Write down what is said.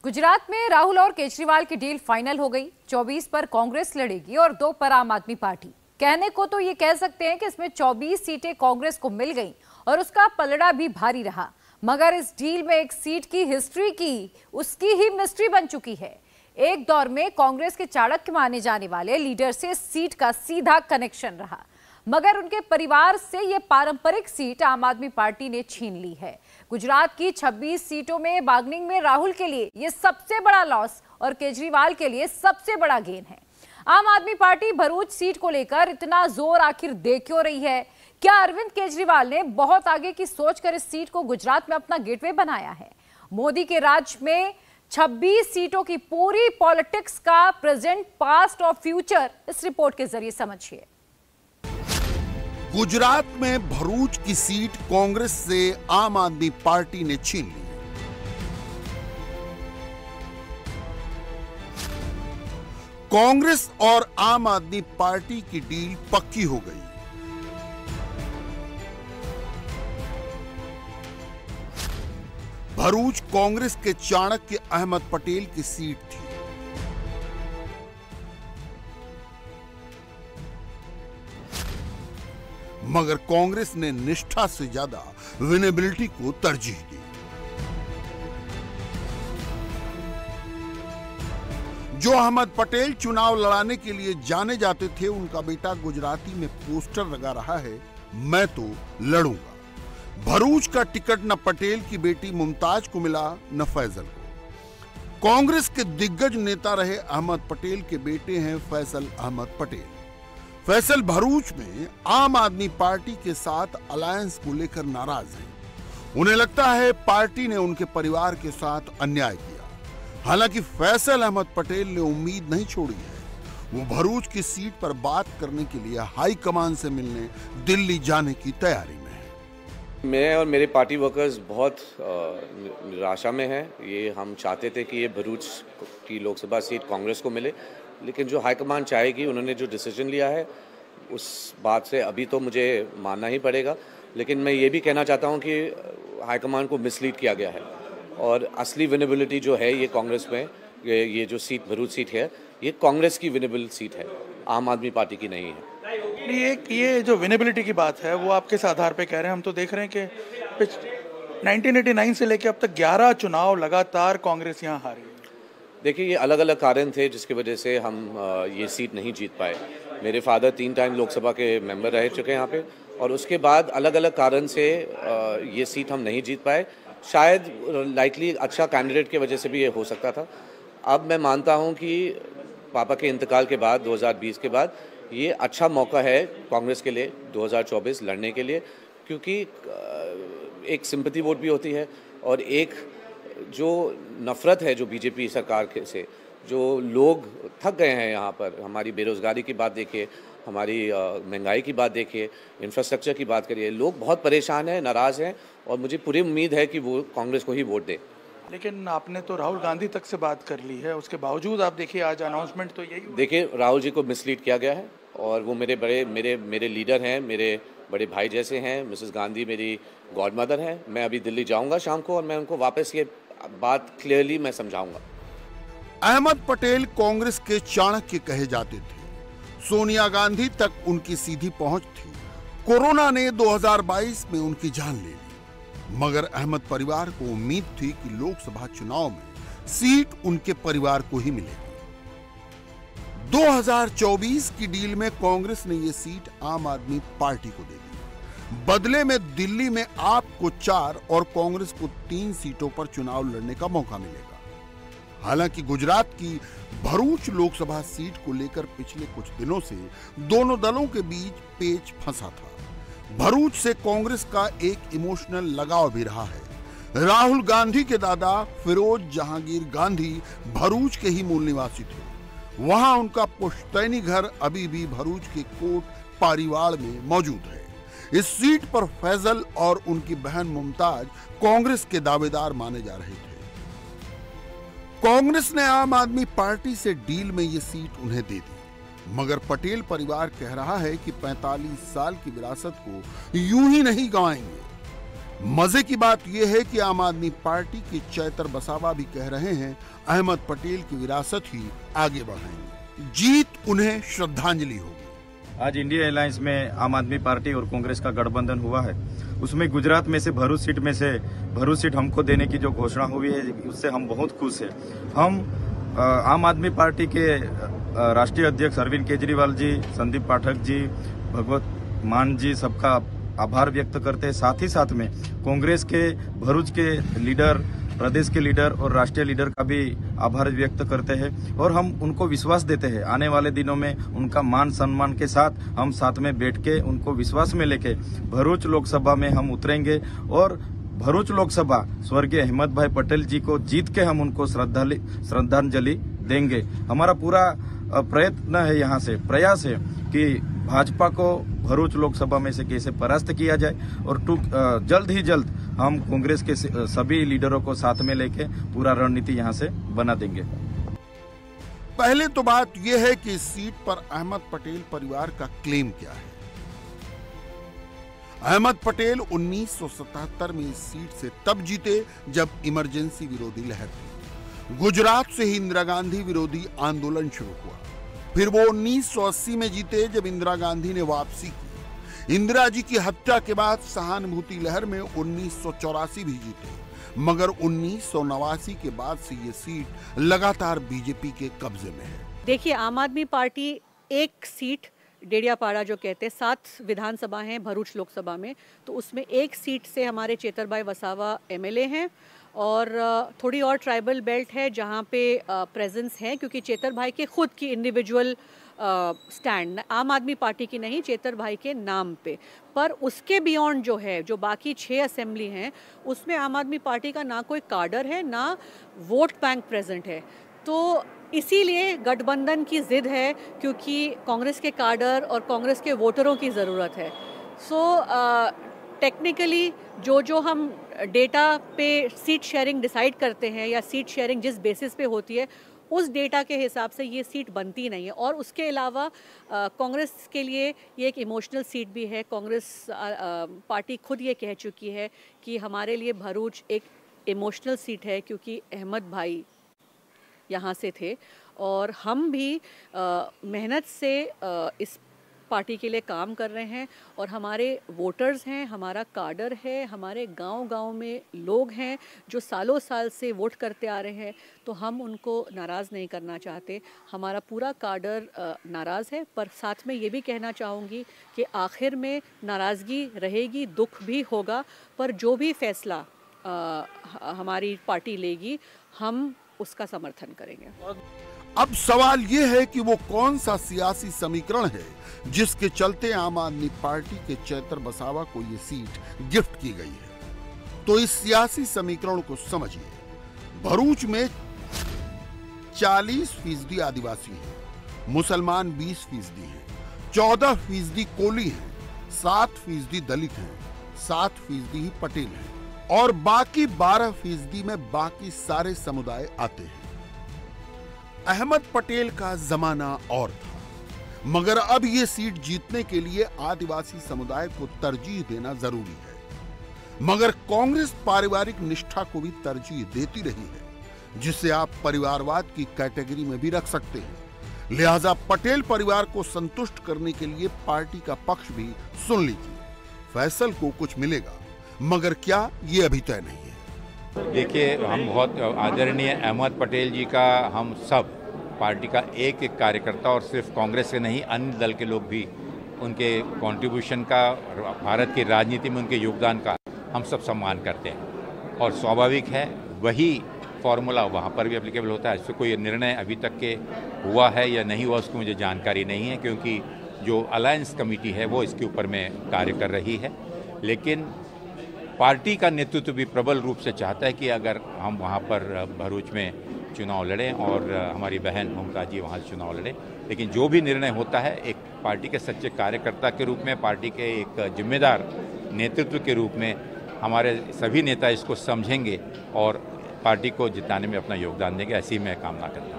गुजरात में राहुल और केजरीवाल की डील फाइनल हो गई। 24 पर कांग्रेस लड़ेगी और 2 पर आम आदमी पार्टी। कहने को तो ये कह सकते हैं कि इसमें 24 सीटें कांग्रेस को मिल गईं और उसका पलड़ा भी भारी रहा, मगर इस डील में एक सीट की हिस्ट्री की उसकी ही मिस्ट्री बन चुकी है। एक दौर में कांग्रेस के चाणक्य माने जाने वाले लीडर से सीट का सीधा कनेक्शन रहा, मगर उनके परिवार से यह पारंपरिक सीट आम आदमी पार्टी ने छीन ली है। गुजरात की 26 सीटों में बार्गेनिंग में राहुल के लिए यह सबसे बड़ा लॉस और केजरीवाल के लिए सबसे बड़ा गेन है। आम आदमी पार्टी भरूच सीट को लेकर इतना जोर आखिर दे क्यों रही है? क्या अरविंद केजरीवाल ने बहुत आगे की सोचकर इस सीट को गुजरात में अपना गेटवे बनाया है? मोदी के राज में 26 सीटों की पूरी पॉलिटिक्स का प्रेजेंट, पास्ट और फ्यूचर इस रिपोर्ट के जरिए समझिए। गुजरात में भरूच की सीट कांग्रेस से आम आदमी पार्टी ने छीन ली। कांग्रेस और आम आदमी पार्टी की डील पक्की हो गई। भरूच कांग्रेस के चाणक्य अहमद पटेल की सीट थी। मगर कांग्रेस ने निष्ठा से ज्यादा विनेबिलिटी को तरजीह दी। जो अहमद पटेल चुनाव लड़ाने के लिए जाने जाते थे, उनका बेटा गुजराती में पोस्टर लगा रहा है, मैं तो लड़ूंगा। भरूच का टिकट न पटेल की बेटी मुमताज को मिला न फैसल को। कांग्रेस के दिग्गज नेता रहे अहमद पटेल के बेटे हैं फैसल अहमद पटेल। फैसल भरूच में आम आदमी पार्टी के साथ अलायंस को लेकर नाराज हैं। उन्हें लगता है पार्टी ने उनके परिवार के साथ अन्याय किया। हालांकि फैसल अहमद पटेल ने उम्मीद नहीं छोड़ी है। वो भरूच की सीट पर बात करने के लिए हाई कमान से मिलने दिल्ली जाने की तैयारी में है। मैं और मेरे पार्टी वर्कर्स बहुत निराशा में हैं। ये हम चाहते थे कि ये भरूच की लोकसभा सीट कांग्रेस को मिले, लेकिन जो हाईकमान चाहेगी, उन्होंने जो डिसीजन लिया है उस बात से अभी तो मुझे मानना ही पड़ेगा। लेकिन मैं ये भी कहना चाहता हूँ कि हाईकमान को मिसलीड किया गया है और असली विनेबिलिटी जो है ये कांग्रेस में, ये जो सीट भरूच सीट है, ये कांग्रेस की विनेबल सीट है, आम आदमी पार्टी की नहीं है। ये जो विनेबिलिटी की बात है वो आप किस आधार पे कह रहे हैं? हम तो देख रहे हैं कि 1989 से लेकर अब तक 11 चुनाव लगातार कांग्रेस यहाँ हारी है। देखिए, ये अलग अलग कारण थे जिसकी वजह से हम ये सीट नहीं जीत पाए। मेरे फादर 3 टाइम लोकसभा के मेंबर रह चुके हैं यहाँ पे, और उसके बाद अलग अलग कारण से ये सीट हम नहीं जीत पाए। शायद लाइकली अच्छा कैंडिडेट की वजह से भी ये हो सकता था। अब मैं मानता हूँ कि पापा के इंतकाल के बाद 2020 के बाद ये अच्छा मौका है कांग्रेस के लिए 2024 लड़ने के लिए, क्योंकि एक सिंपैथी वोट भी होती है और एक जो नफरत है जो बीजेपी सरकार के से, जो लोग थक गए हैं यहाँ पर। हमारी बेरोजगारी की बात देखिए, हमारी महंगाई की बात देखिए, इंफ्रास्ट्रक्चर की बात करिए, लोग बहुत परेशान हैं, नाराज़ हैं, और मुझे पूरी उम्मीद है कि वो कांग्रेस को ही वोट दे। लेकिन आपने तो राहुल गांधी तक से बात कर ली है, उसके बावजूद आप देखिए आज अनाउंसमेंट तो यही। देखिए, राहुल जी को मिसलीड किया गया है और वो मेरे लीडर हैं, मेरे बड़े भाई जैसे हैं। मिसेस गांधी मेरी गॉड मदर हैं। मैं अभी दिल्ली जाऊंगा शाम को और मैं उनको वापस ये बात क्लियरली मैं समझाऊंगा। अहमद पटेल कांग्रेस के चाणक्य कहे जाते थे। सोनिया गांधी तक उनकी सीधी पहुंच थी। कोरोना ने 2022 में उनकी जान ले ली, मगर अहमद परिवार को उम्मीद थी कि लोकसभा चुनाव में सीट उनके परिवार को ही मिलेगी। 2024 की डील में कांग्रेस ने यह सीट आम आदमी पार्टी को दे दी। बदले में दिल्ली में आपको 4 और कांग्रेस को 3 सीटों पर चुनाव लड़ने का मौका मिलेगा। हालांकि गुजरात की भरूच लोकसभा सीट को लेकर पिछले कुछ दिनों से दोनों दलों के बीच पेच फंसा था। भरूच से कांग्रेस का एक इमोशनल लगाव भी रहा है। राहुल गांधी के दादा फिरोज जहांगीर गांधी भरूच के ही मूल निवासी थे। वहां उनका पुश्तैनी घर अभी भी भरूच के कोट पारीवाड़ में मौजूद है। इस सीट पर फैजल और उनकी बहन मुमताज कांग्रेस के दावेदार माने जा रहे थे। कांग्रेस ने आम आदमी पार्टी से डील में यह सीट उन्हें दे दी, मगर पटेल परिवार कह रहा है कि 45 साल की विरासत को यूं ही नहीं गंवाएंगे। मजे की बात यह है कि आम आदमी पार्टी के चैतर बसावा भी कह रहे हैं अहमद पटेल की विरासत ही आगे बढ़ाएंगे, जीत उन्हें श्रद्धांजलि होगी। आज इंडिया अलायंस में आम आदमी पार्टी और कांग्रेस का गठबंधन हुआ है। उसमें गुजरात में से भरूच सीट हमको देने की जो घोषणा हुई है उससे हम बहुत खुश हैं। हम आम आदमी पार्टी के राष्ट्रीय अध्यक्ष अरविंद केजरीवाल जी, संदीप पाठक जी, भगवत मान जी सबका आभार व्यक्त करते हैं। साथ ही साथ में कांग्रेस के भरूच के लीडर, प्रदेश के लीडर और राष्ट्रीय लीडर का भी आभार व्यक्त करते हैं और हम उनको विश्वास देते हैं आने वाले दिनों में उनका मान सम्मान के साथ हम साथ में बैठ के उनको विश्वास में लेके भरूच लोकसभा में हम उतरेंगे और भरूच लोकसभा स्वर्गीय अहमद भाई पटेल जी को जीत के हम उनको श्रद्धांजलि देंगे। हमारा पूरा प्रयत्न है, यहाँ से प्रयास है कि भाजपा को भरूच लोकसभा में से कैसे परास्त किया जाए और जल्द ही जल्द हम कांग्रेस के सभी लीडरों को साथ में लेके पूरा रणनीति यहाँ से बना देंगे। पहले तो बात यह है कि इस सीट पर अहमद पटेल परिवार का क्लेम क्या है। अहमद पटेल 1977 में इस सीट से तब जीते जब इमरजेंसी विरोधी लहर थी। गुजरात से ही इंदिरा गांधी विरोधी आंदोलन शुरू हुआ। फिर वो 1980 में जीते जब इंदिरा गांधी ने वापसी की। इंदिरा जी की हत्या के बाद सहानुभूति लहर में 1984 भी जीते, मगर 1989 के बाद से ये सीट लगातार बीजेपी के कब्जे में है। देखिए, आम आदमी पार्टी एक सीट डेडियापाड़ा जो कहते हैं 7 विधानसभा हैं भरूच लोकसभा में, तो उसमें एक सीट से हमारे चेतर भाई वसावा एमएलए हैं और थोड़ी और ट्राइबल बेल्ट है जहाँ पे प्रेजेंस है, क्योंकि चेतर भाई के खुद की इंडिविजुअल स्टैंड आम आदमी पार्टी की नहीं, चेतर भाई के नाम पे। पर उसके बियॉन्ड जो है, जो बाकी 6 असेंबली हैं, उसमें आम आदमी पार्टी का ना कोई कार्डर है ना वोट बैंक प्रेजेंट है। तो इसीलिए गठबंधन की जिद है, क्योंकि कांग्रेस के कार्डर और कांग्रेस के वोटरों की ज़रूरत है। टेक्निकली जो हम डेटा पे सीट शेयरिंग डिसाइड करते हैं या सीट शेयरिंग जिस बेसिस पे होती है उस डेटा के हिसाब से ये सीट बनती नहीं है। और उसके अलावा कांग्रेस के लिए ये एक इमोशनल सीट भी है। कांग्रेस पार्टी खुद ये कह चुकी है कि हमारे लिए भरूच एक इमोशनल सीट है, क्योंकि अहमद भाई यहाँ से थे और हम भी मेहनत से इस पार्टी के लिए काम कर रहे हैं और हमारे वोटर्स हैं, हमारा कार्डर है, हमारे गांव-गांव में लोग हैं जो सालों साल से वोट करते आ रहे हैं, तो हम उनको नाराज़ नहीं करना चाहते। हमारा पूरा कार्डर नाराज़ है, पर साथ में ये भी कहना चाहूँगी कि आखिर में नाराज़गी रहेगी, दुख भी होगा, पर जो भी फैसला हमारी पार्टी लेगी हम उसका समर्थन करेंगे। अब सवाल ये है कि वो कौन सा सियासी समीकरण है जिसके चलते आम आदमी पार्टी के चैतर बसावा को ये सीट गिफ्ट की गई है। तो इस सियासी समीकरण को समझिए। भरूच में 40% आदिवासी हैं, मुसलमान 20% हैं, 14% कोली हैं, 7% दलित हैं, 7% ही पटेल हैं और बाकी 12% में बाकी सारे समुदाय आते हैं। अहमद पटेल का जमाना और था, मगर अब यह सीट जीतने के लिए आदिवासी समुदाय को तरजीह देना जरूरी है। मगर कांग्रेस पारिवारिक निष्ठा को भी तरजीह देती रही है, जिसे आप परिवारवाद की कैटेगरी में भी रख सकते हैं। लिहाजा पटेल परिवार को संतुष्ट करने के लिए पार्टी का पक्ष भी सुन लीजिए। फैसल को कुछ मिलेगा, मगर क्या, ये अभी तय नहीं है। देखिए, हम बहुत आदरणीय अहमद पटेल जी का, हम सब पार्टी का एक एक कार्यकर्ता और सिर्फ कांग्रेस के नहीं अन्य दल के लोग भी उनके कंट्रीब्यूशन का, भारत की राजनीति में उनके योगदान का हम सब सम्मान करते हैं और स्वाभाविक है वही फॉर्मूला वहाँ पर भी एप्लीकेबल होता है। इससे कोई निर्णय अभी तक के हुआ है या नहीं हुआ उसकी मुझे जानकारी नहीं है, क्योंकि जो अलायंस कमेटी है वो इसके ऊपर में कार्य कर रही है। लेकिन पार्टी का नेतृत्व भी प्रबल रूप से चाहता है कि अगर हम वहाँ पर भरूच में चुनाव लड़ें और हमारी बहन ममता जी वहाँ से चुनाव लड़ें। लेकिन जो भी निर्णय होता है एक पार्टी के सच्चे कार्यकर्ता के रूप में, पार्टी के एक जिम्मेदार नेतृत्व के रूप में हमारे सभी नेता इसको समझेंगे और पार्टी को जिताने में अपना योगदान देंगे, ऐसी मैं कामना करता हूँ।